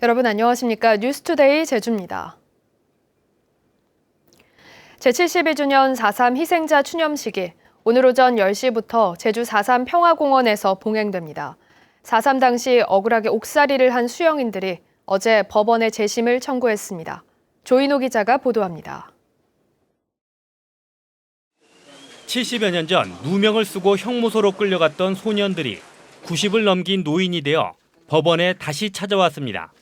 여러분 안녕하십니까? 뉴스투데이 제주입니다. 제72주년 4.3 희생자 추념식이 오늘 오전 10시부터 제주 4.3 평화공원에서 봉행됩니다. 4.3 당시 억울하게 옥살이를 한 수영인들이 어제 법원에 재심을 청구했습니다. 조인호 기자가 보도합니다. 70여 년 전 누명을 쓰고 형무소로 끌려갔던 소년들이 90을 넘긴 노인이 되어 법원에 다시 찾아왔습니다.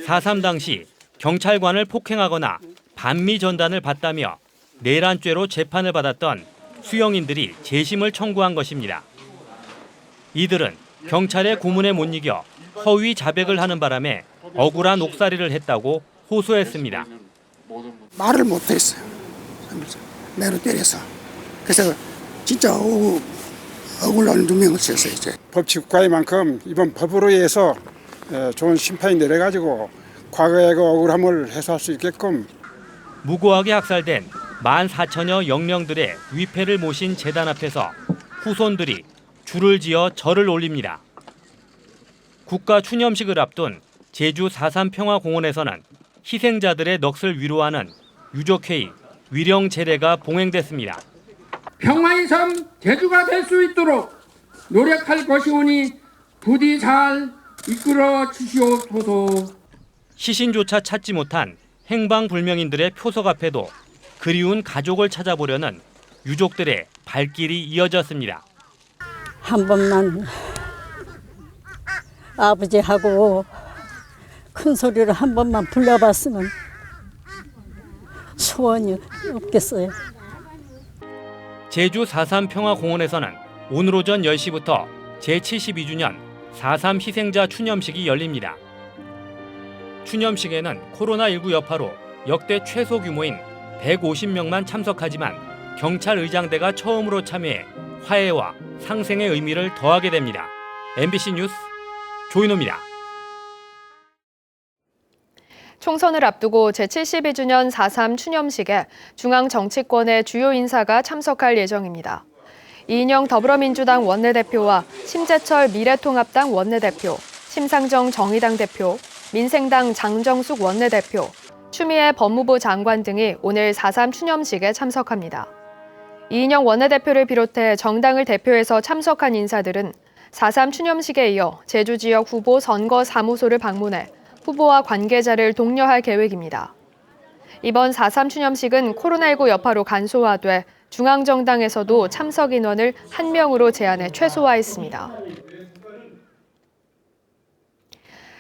4.3 당시 경찰관을 폭행하거나 반미 전단을 받다며 내란죄로 재판을 받았던 수영인들이 재심을 청구한 것입니다. 이들은 경찰의 고문에 못 이겨 허위 자백을 하는 바람에 억울한 옥살이를 했다고 호소했습니다. 말을 못했어요. 매로 때려서. 그래서 진짜 억울한 누명을 썼어요. 이제. 법치 국가인 이번 법으로 해서 좋은 심판이 내려가지고 과거의 그 억울함을 해소할 수 있게끔 무고하게 학살된 14,000여 영령들의 위패를 모신 재단 앞에서 후손들이 줄을 지어 절을 올립니다. 국가 추념식을 앞둔 제주 4.3 평화공원에서는 희생자들의 넋을 위로하는 유족회의 위령제례가 봉행됐습니다. 평화의 삶 제주가 될 수 있도록 노력할 것이오니 부디 잘 이끌어 주시옵소서. 시신조차 찾지 못한 행방불명인들의 표석 앞에도 그리운 가족을 찾아보려는 유족들의 발길이 이어졌습니다. 한 번만 아버지하고 큰 소리로 한 번만 불러봤으면 소원이 없겠어요. 제주 4.3 평화공원에서는 오늘 오전 10시부터 제72주년 4.3 희생자 추념식이 열립니다. 추념식에는 코로나19 여파로 역대 최소 규모인 150명만 참석하지만 경찰 의장대가 처음으로 참여해 화해와 상생의 의미를 더하게 됩니다. MBC 뉴스 조인호입니다. 총선을 앞두고 제72주년 4.3 추념식에 중앙 정치권의 주요 인사가 참석할 예정입니다. 이인영 더불어민주당 원내대표와 심재철 미래통합당 원내대표, 심상정 정의당 대표, 민생당 장정숙 원내대표, 추미애 법무부 장관 등이 오늘 4.3 추념식에 참석합니다. 이인영 원내대표를 비롯해 정당을 대표해서 참석한 인사들은 4.3 추념식에 이어 제주 지역 후보 선거 사무소를 방문해 후보와 관계자를 독려할 계획입니다. 이번 4.3 추념식은 코로나19 여파로 간소화돼 중앙정당에서도 참석 인원을 1명으로 제한해 최소화했습니다.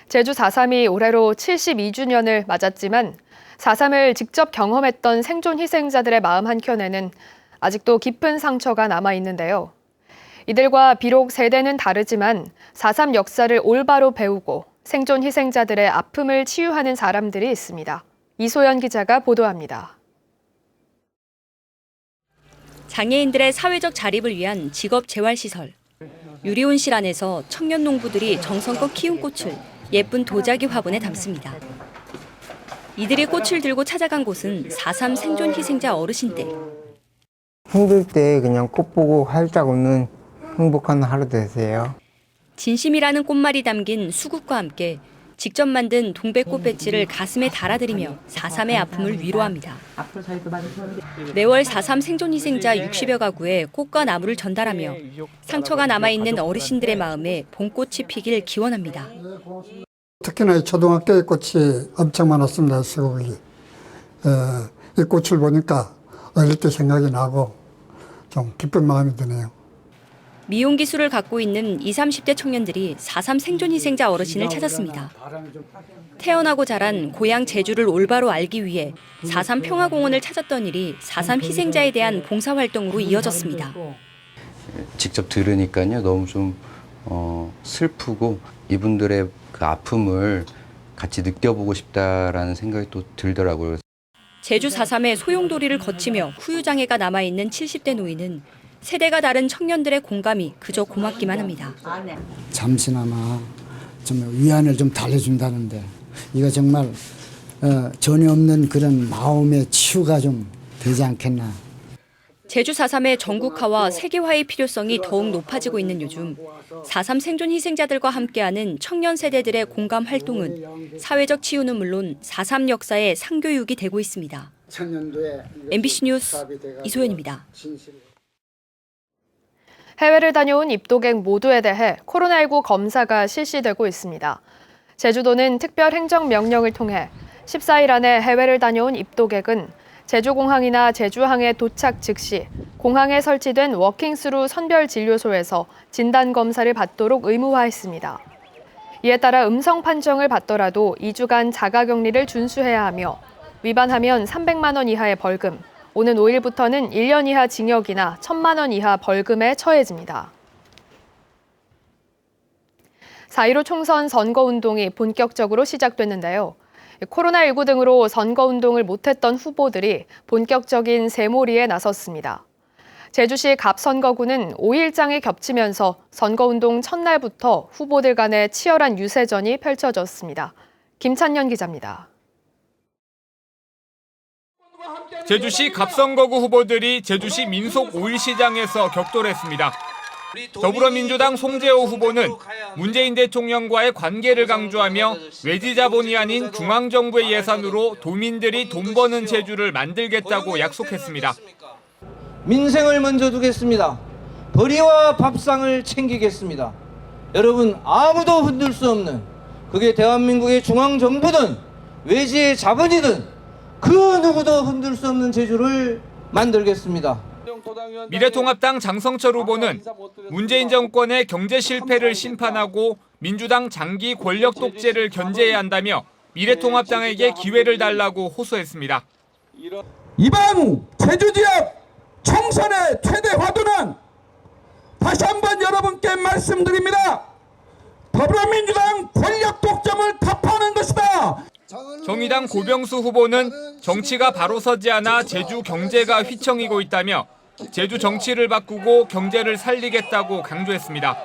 제주 4.3이 올해로 72주년을 맞았지만 4.3을 직접 경험했던 생존 희생자들의 마음 한켠에는 아직도 깊은 상처가 남아 있는데요. 이들과 비록 세대는 다르지만 4.3 역사를 올바로 배우고 생존 희생자들의 아픔을 치유하는 사람들이 있습니다. 이소연 기자가 보도합니다. 장애인들의 사회적 자립을 위한 직업재활시설. 유리온실 안에서 청년 농부들이 정성껏 키운 꽃을 예쁜 도자기 화분에 담습니다. 이들이 꽃을 들고 찾아간 곳은 4.3 생존 희생자 어르신들. 힘들 때 그냥 꽃 보고 활짝 웃는 행복한 하루 되세요. 진심이라는 꽃말이 담긴 수국과 함께 직접 만든 동백꽃 배지를 가슴에 달아드리며 4.3의 아픔을 위로합니다. 매월 4.3 생존 희생자 60여 가구에 꽃과 나무를 전달하며 상처가 남아있는 어르신들의 마음에 봄꽃이 피길 기원합니다. 특히나 초등학교의 꽃이 엄청 많았습니다. 시국이. 이 꽃을 보니까 어릴 때 생각이 나고 좀 기쁜 마음이 드네요. 미용 기술을 갖고 있는 20, 30대 청년들이 4.3 생존 희생자 어르신을 찾았습니다. 태어나고 자란 고향 제주를 올바로 알기 위해 4.3 평화공원을 찾았던 일이 4.3 희생자에 대한 봉사활동으로 이어졌습니다. 직접 들으니까요 너무 좀 슬프고 이분들의 그 아픔을 같이 느껴보고 싶다라는 생각이 또 들더라고요. 제주 4.3의 소용돌이를 거치며 후유장애가 남아있는 70대 노인은 세대가 다른 청년들의 공감이 그저 고맙기만 합니다. 잠시나마 좀 위안을 좀 달래준다는데 이거 정말 전혀 없는 그런 마음의 치유가 좀 되지 않겠나. 제주 4.3의 전국화와 세계화의 필요성이 더욱 높아지고 있는 요즘 4.3 생존 희생자들과 함께하는 청년 세대들의 공감 활동은 사회적 치유는 물론 4.3 역사의 상교육이 되고 있습니다. MBC 뉴스 이소연입니다. 해외를 다녀온 입도객 모두에 대해 코로나19 검사가 실시되고 있습니다. 제주도는 특별 행정명령을 통해 14일 안에 해외를 다녀온 입도객은 제주공항이나 제주항에 도착 즉시 공항에 설치된 워킹스루 선별진료소에서 진단검사를 받도록 의무화했습니다. 이에 따라 음성 판정을 받더라도 2주간 자가격리를 준수해야 하며 위반하면 300만 원 이하의 벌금, 오는 5일부터는 1년 이하 징역이나 1,000만 원 이하 벌금에 처해집니다. 4.15 총선 선거운동이 본격적으로 시작됐는데요. 코로나19 등으로 선거운동을 못했던 후보들이 본격적인 새몰이에 나섰습니다. 제주시 갑선거구는 5일장이 겹치면서 선거운동 첫날부터 후보들 간의 치열한 유세전이 펼쳐졌습니다. 김찬년 기자입니다. 제주시 갑선거구 후보들이 제주시 민속 5.1시장에서 격돌했습니다. 더불어민주당 송재호 후보는 문재인 대통령과의 관계를 강조하며 외지자본이 아닌 중앙정부의 예산으로 도민들이 돈 버는 제주를 만들겠다고 약속했습니다. 민생을 먼저 두겠습니다. 벌이와 밥상을 챙기겠습니다. 여러분 아무도 흔들 수 없는 그게 대한민국의 중앙정부든 외지의 자본이든 그 누구도 흔들 수 없는 제주를 만들겠습니다. 미래통합당 장성철 후보는 문재인 정권의 경제 실패를 심판하고 민주당 장기 권력 독재를 견제해야 한다며 미래통합당에게 기회를 달라고 호소했습니다. 이번 제주 지역 총선의 최대 화두는 다시 한번 여러분께 말씀드립니다. 더불어민주당 권력 독점을 타파하는 것이다. 정의당 고병수 후보는 정치가 바로 서지 않아 제주 경제가 휘청이고 있다며 제주 정치를 바꾸고 경제를 살리겠다고 강조했습니다.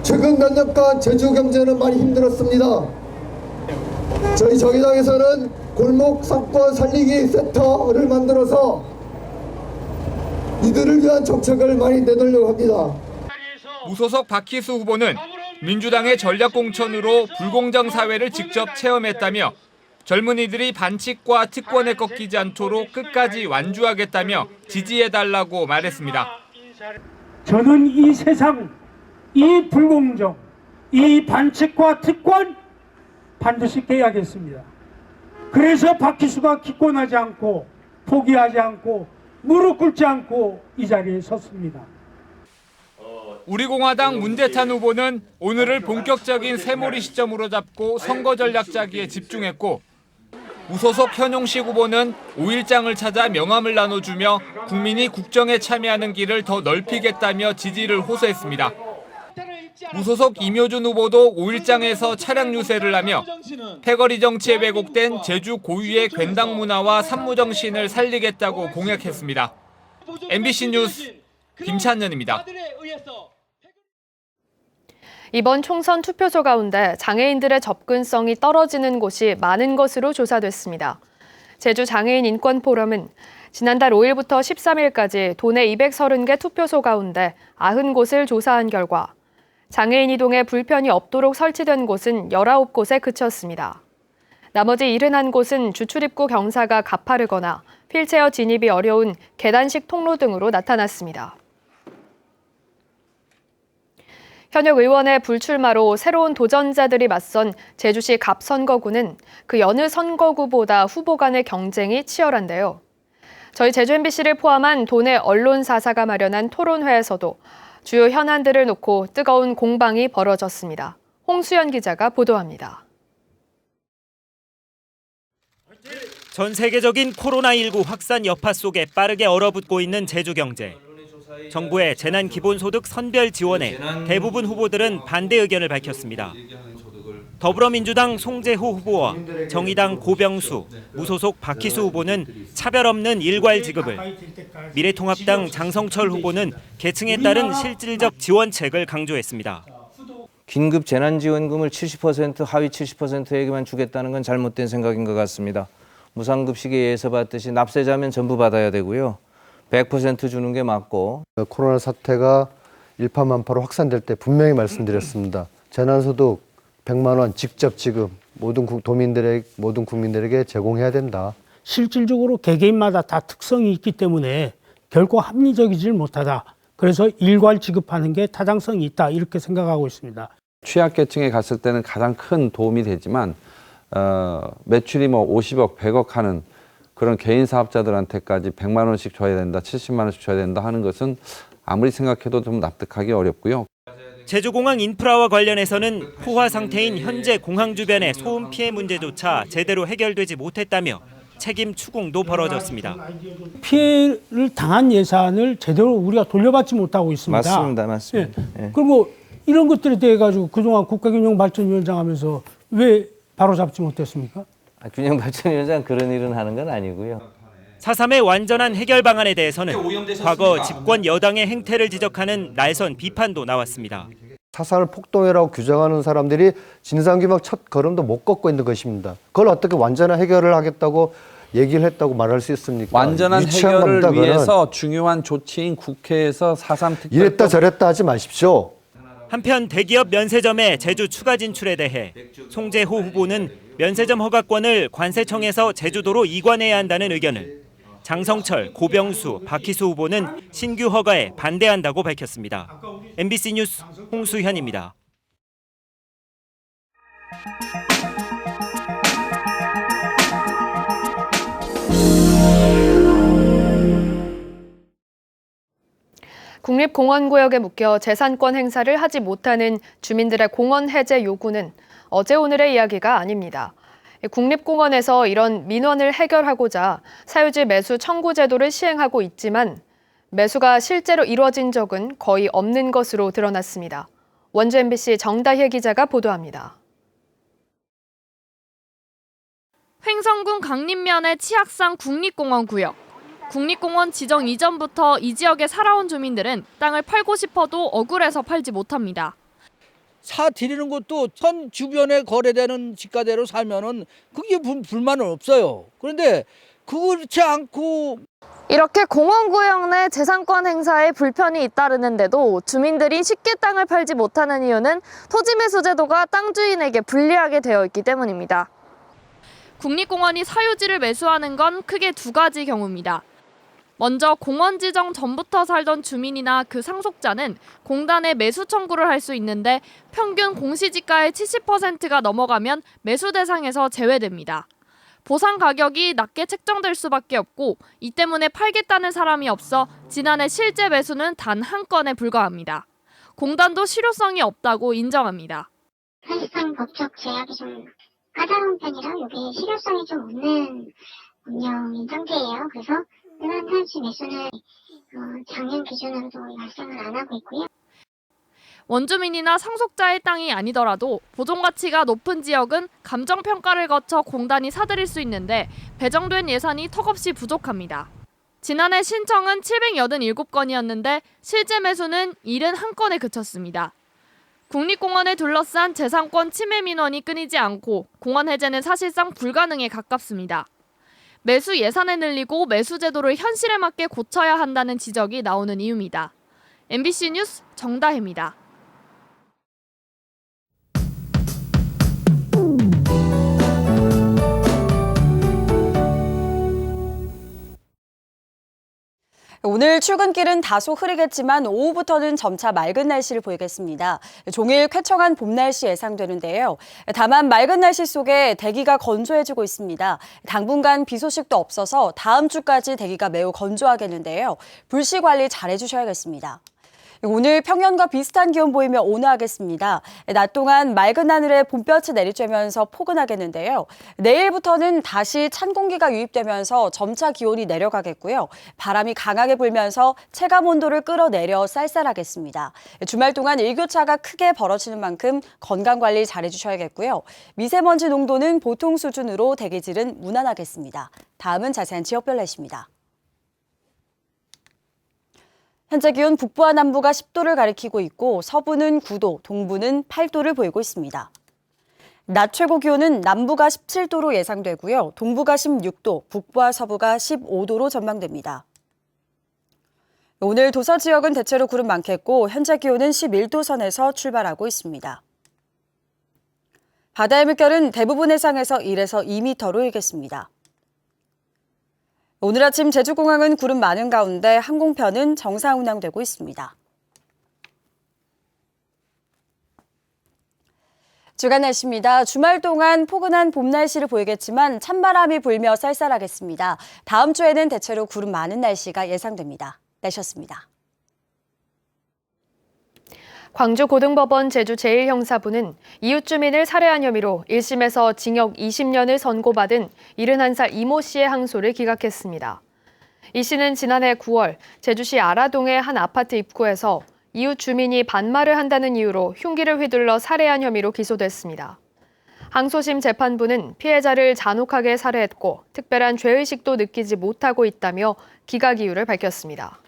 최근 몇 년간 제주 경제는 많이 힘들었습니다. 저희 정의당에서는 골목 상권 살리기 센터를 만들어서 이들을 위한 정책을 많이 내놓으려고 합니다. 무소속 박희수 후보는 민주당의 전략공천으로 불공정 사회를 직접 체험했다며 젊은이들이 반칙과 특권에 꺾이지 않도록 끝까지 완주하겠다며 지지해달라고 말했습니다. 저는 이 세상, 이 불공정, 이 반칙과 특권 반드시 깨야겠습니다. 그래서 박희수가 기권하지 않고 포기하지 않고 무릎 꿇지 않고 이 자리에 섰습니다. 우리공화당 문대탄 후보는 오늘을 본격적인 새몰이 시점으로 잡고 선거 전략 짜기에 집중했고 무소속 현용식 후보는 5일장을 찾아 명함을 나눠주며 국민이 국정에 참여하는 길을 더 넓히겠다며 지지를 호소했습니다. 무소속 임효준 후보도 5일장에서 차량 유세를 하며 패거리 정치에 왜곡된 제주 고유의 괜당 문화와 산무 정신을 살리겠다고 공약했습니다. MBC 뉴스 김찬년입니다. 이번 총선 투표소 가운데 장애인들의 접근성이 떨어지는 곳이 많은 것으로 조사됐습니다. 제주 장애인 인권 포럼은 지난달 5일부터 13일까지 도내 230개 투표소 가운데 90곳을 조사한 결과 장애인 이동에 불편이 없도록 설치된 곳은 19곳에 그쳤습니다. 나머지 71곳은 주출입구 경사가 가파르거나 휠체어 진입이 어려운 계단식 통로 등으로 나타났습니다. 현역 의원의 불출마로 새로운 도전자들이 맞선 제주시 갑선거구는 그 여느 선거구보다 후보 간의 경쟁이 치열한데요. 저희 제주 MBC를 포함한 도내 언론사사가 마련한 토론회에서도 주요 현안들을 놓고 뜨거운 공방이 벌어졌습니다. 홍수연 기자가 보도합니다. 전 세계적인 코로나19 확산 여파 속에 빠르게 얼어붙고 있는 제주 경제. 정부의 재난기본소득 선별 지원에 대부분 후보들은 반대 의견을 밝혔습니다. 더불어민주당 송재호 후보와 정의당 고병수, 무소속 박희수 후보는 차별 없는 일괄 지급을, 미래통합당 장성철 후보는 계층에 따른 실질적 지원책을 강조했습니다. 긴급 재난지원금을 70% 하위 70%에게만 주겠다는 건 잘못된 생각인 것 같습니다. 무상급식에 의해서 받듯이 납세자면 전부 받아야 되고요. 100% 주는 게 맞고. 코로나 사태가 일파만파로 확산될 때 분명히 말씀드렸습니다. 재난소득 100만 원 직접 지금 모든 국민들에게 제공해야 된다. 실질적으로 개개인마다 다 특성이 있기 때문에 결코 합리적이질 못하다. 그래서 일괄 지급하는 게 타당성이 있다. 이렇게 생각하고 있습니다. 취약계층에 갔을 때는 가장 큰 도움이 되지만 매출이 뭐 50억, 100억 하는 그런 개인 사업자들한테까지 100만 원씩 줘야 된다, 70만 원씩 줘야 된다 하는 것은 아무리 생각해도 좀 납득하기 어렵고요. 제주공항 인프라와 관련해서는 포화 상태인 현재 공항 주변의 소음 피해 문제조차 제대로 해결되지 못했다며 책임 추궁도 벌어졌습니다. 피해를 당한 예산을 제대로 우리가 돌려받지 못하고 있습니다. 맞습니다. 예. 그리고 이런 것들에 대해 가지고 그동안 국가균형발전위원장 하면서 왜 바로잡지 못했습니까? 균형발전위원장 그런 일은 하는 건 아니고요. 4.3의 완전한 해결 방안에 대해서는 과거 집권 여당의 행태를 지적하는 날선 비판도 나왔습니다. 4.3을 폭동이라고 규정하는 사람들이 진상규명 첫 걸음도 못 걷고 있는 것입니다. 그걸 어떻게 완전한 해결을 하겠다고 얘기를 했다고 말할 수 있습니까? 완전한 해결을 위해서 중요한 조치인 국회에서 4.3 특별 이랬다 저랬다 하지 마십시오. 한편 대기업 면세점의 제주 추가 진출에 대해 송재호 후보는 면세점 허가권을 관세청에서 제주도로 이관해야 한다는 의견을, 장성철, 고병수, 박희수 후보는 신규 허가에 반대한다고 밝혔습니다. MBC 뉴스 홍수현입니다. 국립공원구역에 묶여 재산권 행사를 하지 못하는 주민들의 공원 해제 요구는 어제 오늘의 이야기가 아닙니다. 국립공원에서 이런 민원을 해결하고자 사유지 매수 청구 제도를 시행하고 있지만 매수가 실제로 이루어진 적은 거의 없는 것으로 드러났습니다. 원주 MBC 정다혜 기자가 보도합니다. 횡성군 강림면의 치악산 국립공원 구역. 국립공원 지정 이전부터 이 지역에 살아온 주민들은 땅을 팔고 싶어도 억울해서 팔지 못합니다. 사 드리는 것도 선 주변에 거래되는 지가대로 살면은 그게 불만은 없어요. 그런데 그렇지 않고 이렇게 공원구역 내 재산권 행사에 불편이 잇따르는데도 주민들이 쉽게 땅을 팔지 못하는 이유는 토지 매수 제도가 땅 주인에게 불리하게 되어 있기 때문입니다. 국립공원이 사유지를 매수하는 건 크게 두 가지 경우입니다. 먼저 공원 지정 전부터 살던 주민이나 그 상속자는 공단에 매수 청구를 할 수 있는데 평균 공시지가의 70%가 넘어가면 매수 대상에서 제외됩니다. 보상 가격이 낮게 책정될 수밖에 없고 이 때문에 팔겠다는 사람이 없어 지난해 실제 매수는 단 한 건에 불과합니다. 공단도 실효성이 없다고 인정합니다. 사실상 법적 제약이 좀 까다로운 편이라 이게 실효성이 좀 없는 운영인 상태예요. 그래서 흔한 사유지 매수는 작년 기준으로도 발생을 안 하고 있고요. 원주민이나 상속자의 땅이 아니더라도 보존가치가 높은 지역은 감정평가를 거쳐 공단이 사들일 수 있는데 배정된 예산이 턱없이 부족합니다. 지난해 신청은 787건이었는데 실제 매수는 71건에 그쳤습니다. 국립공원을 둘러싼 재산권 침해 민원이 끊이지 않고 공원 해제는 사실상 불가능에 가깝습니다. 매수 예산을 늘리고 매수 제도를 현실에 맞게 고쳐야 한다는 지적이 나오는 이유입니다. MBC 뉴스 정다혜입니다. 오늘 출근길은 다소 흐리겠지만 오후부터는 점차 맑은 날씨를 보이겠습니다. 종일 쾌청한 봄 날씨 예상되는데요. 다만 맑은 날씨 속에 대기가 건조해지고 있습니다. 당분간 비 소식도 없어서 다음 주까지 대기가 매우 건조하겠는데요. 불씨 관리 잘 해주셔야겠습니다. 오늘 평년과 비슷한 기온 보이며 온화하겠습니다. 낮 동안 맑은 하늘에 봄볕이 내리쬐면서 포근하겠는데요. 내일부터는 다시 찬 공기가 유입되면서 점차 기온이 내려가겠고요. 바람이 강하게 불면서 체감 온도를 끌어내려 쌀쌀하겠습니다. 주말 동안 일교차가 크게 벌어지는 만큼 건강관리 잘 해주셔야겠고요. 미세먼지 농도는 보통 수준으로 대기질은 무난하겠습니다. 다음은 자세한 지역별 날씨입니다. 현재 기온 북부와 남부가 10도를 가리키고 있고 서부는 9도, 동부는 8도를 보이고 있습니다. 낮 최고 기온은 남부가 17도로 예상되고요. 동부가 16도, 북부와 서부가 15도로 전망됩니다. 오늘 도서 지역은 대체로 구름 많겠고 현재 기온은 11도 선에서 출발하고 있습니다. 바다의 물결은 대부분 해상에서 1에서 2m로 일겠습니다. 오늘 아침 제주공항은 구름 많은 가운데 항공편은 정상 운항되고 있습니다. 주간 날씨입니다. 주말 동안 포근한 봄 날씨를 보이겠지만 찬바람이 불며 쌀쌀하겠습니다. 다음 주에는 대체로 구름 많은 날씨가 예상됩니다. 날씨였습니다. 광주고등법원 제주 제1형사부는 이웃 주민을 살해한 혐의로 1심에서 징역 20년을 선고받은 71살 이모 씨의 항소를 기각했습니다. 이 씨는 지난해 9월 제주시 아라동의 한 아파트 입구에서 이웃 주민이 반말을 한다는 이유로 흉기를 휘둘러 살해한 혐의로 기소됐습니다. 항소심 재판부는 피해자를 잔혹하게 살해했고 특별한 죄의식도 느끼지 못하고 있다며 기각 이유를 밝혔습니다.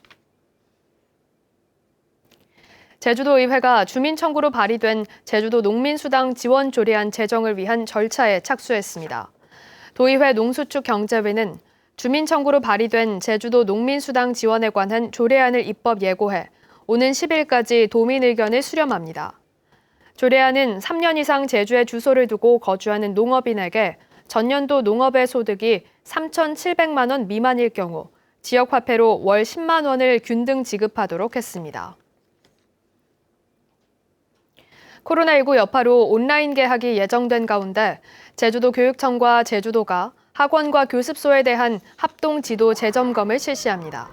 제주도의회가 주민 청구로 발의된 제주도 농민수당 지원 조례안 제정을 위한 절차에 착수했습니다. 도의회 농수축 경제위는 주민 청구로 발의된 제주도 농민수당 지원에 관한 조례안을 입법 예고해 오는 10일까지 도민 의견을 수렴합니다. 조례안은 3년 이상 제주에 주소를 두고 거주하는 농업인에게 전년도 농업의 소득이 3,700만 원 미만일 경우 지역화폐로 월 10만 원을 균등 지급하도록 했습니다. 코로나19 여파로 온라인 개학이 예정된 가운데 제주도 교육청과 제주도가 학원과 교습소에 대한 합동 지도 재점검을 실시합니다.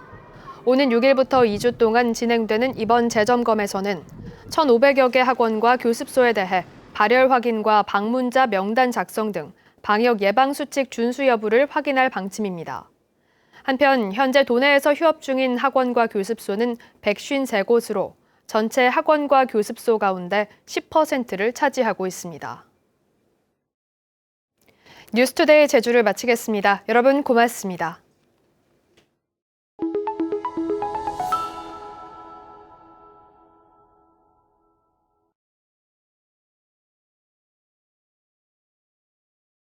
오는 6일부터 2주 동안 진행되는 이번 재점검에서는 1,500여 개 학원과 교습소에 대해 발열 확인과 방문자 명단 작성 등 방역 예방수칙 준수 여부를 확인할 방침입니다. 한편 현재 도내에서 휴업 중인 학원과 교습소는 153곳으로 전체 학원과 교습소 가운데 10%를 차지하고 있습니다. 뉴스투데이 제주를 마치겠습니다. 여러분 고맙습니다.